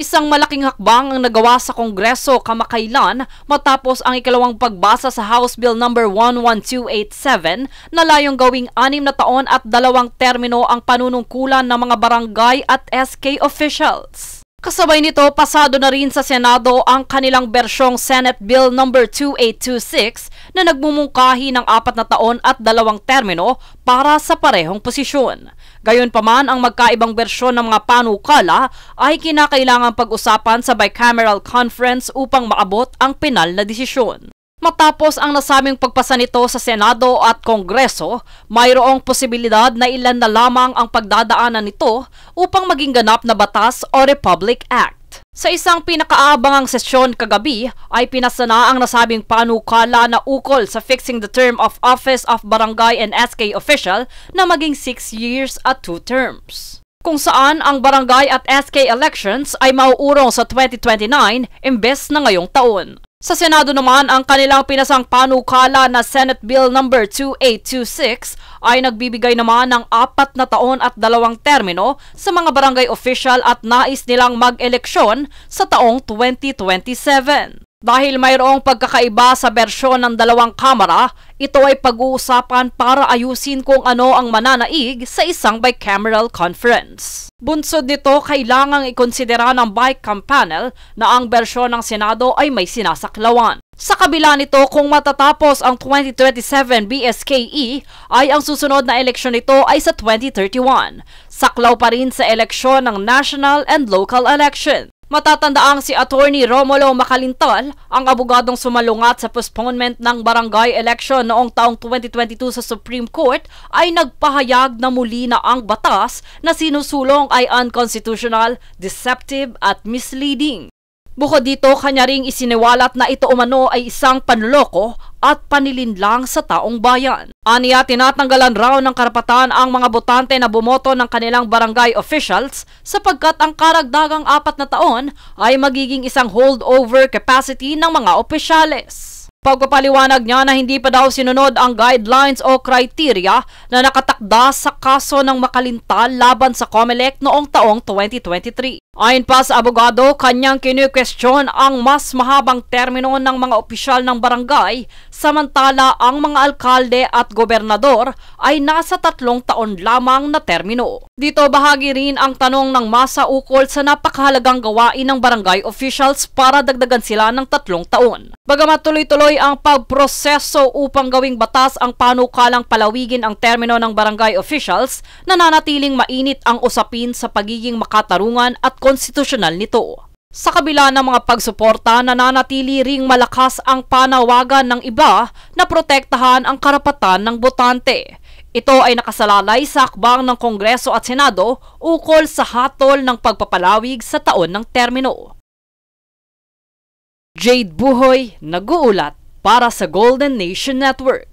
Isang malaking hakbang ang nagawa sa Kongreso kamakailan matapos ang ikalawang pagbasa sa House Bill No. 11287 na layong gawing 6 na taon at 2 termino ang panunungkulan ng mga barangay at SK officials. Kasabay nito, pasado na rin sa Senado ang kanilang bersyong Senate Bill No. 2826 na nagmumungkahi ng 4 na taon at 2 termino para sa parehong posisyon. Gayunpaman, ang magkaibang bersyon ng mga panukala ay kinakailangang pag-usapan sa bicameral conference upang maabot ang pinal na desisyon. Matapos ang nasabing pagpasa nito sa Senado at Kongreso, mayroong posibilidad na ilan na lamang ang pagdadaanan nito upang maging ganap na batas o Republic Act. Sa isang pinakaabangang sesyon kagabi ay pinasa na ang nasabing panukala na ukol sa fixing the term of office of barangay and SK official na maging 6 years at 2 terms. Kung saan ang barangay at SK elections ay mauurong sa 2029 imbes na ngayong taon. Sa Senado naman, ang kanilang pinasang panukala na Senate Bill No. 2826 ay nagbibigay naman ng 4 na taon at 2 termino sa mga barangay official at nais nilang mag-eleksyon sa taong 2027. Dahil mayroong pagkakaiba sa bersyon ng dalawang kamara, ito ay pag-uusapan para ayusin kung ano ang mananaig sa isang bicameral conference. Bunsod nito, kailangang ikonsidera ng BICAM panel na ang bersyon ng Senado ay may sinasaklawan. Sa kabila nito, kung matatapos ang 2027 BSKE, ay ang susunod na eleksyon nito ay sa 2031. Saklaw pa rin sa eleksyon ng national and local election. Matatandaang si Attorney Romulo Macalintal, ang abogadong sumalungat sa postponement ng barangay election noong taong 2022 sa Supreme Court, ay nagpahayag na muli na ang batas na sinusulong ay unconstitutional, deceptive at misleading. Bukod dito, kanya ring isiniwalat na ito umano ay isang panloloko at panlilinlang sa taong bayan. Aniya, tinatanggalan raw ng karapatan ang mga botante na bumoto ng kanilang barangay officials sapagkat ang karagdagang 4 na taon ay magiging isang holdover capacity ng mga opisyales. Pagpapaliwanag niya na hindi pa daw sinunod ang guidelines o criteria na nakatakda sa kaso ng Macalintal laban sa COMELEC noong taong 2023. Ayon pa sa abogado, kanyang kinu-question ang mas mahabang termino ng mga opisyal ng barangay samantala ang mga alkalde at gobernador ay nasa 3 taon lamang na termino. Dito bahagi rin ang tanong ng masa ukol sa napakahalagang gawain ng barangay officials para dagdagan sila ng 3 taon. Bagamat tuloy-tuloy ang pagproseso upang gawing batas ang panukalang palawigin ang termino ng barangay officials, nananatiling mainit ang usapin sa pagiging makatarungan at konstitusyonal nito. Sa kabila ng mga pagsuporta, nananatili ring malakas ang panawagan ng iba na protektahan ang karapatan ng botante. Ito ay nakasalalay sa akbang ng Kongreso at Senado ukol sa hatol ng pagpapalawig sa taon ng termino. Jade Buhoy, nag-uulat para sa Golden Nation Network.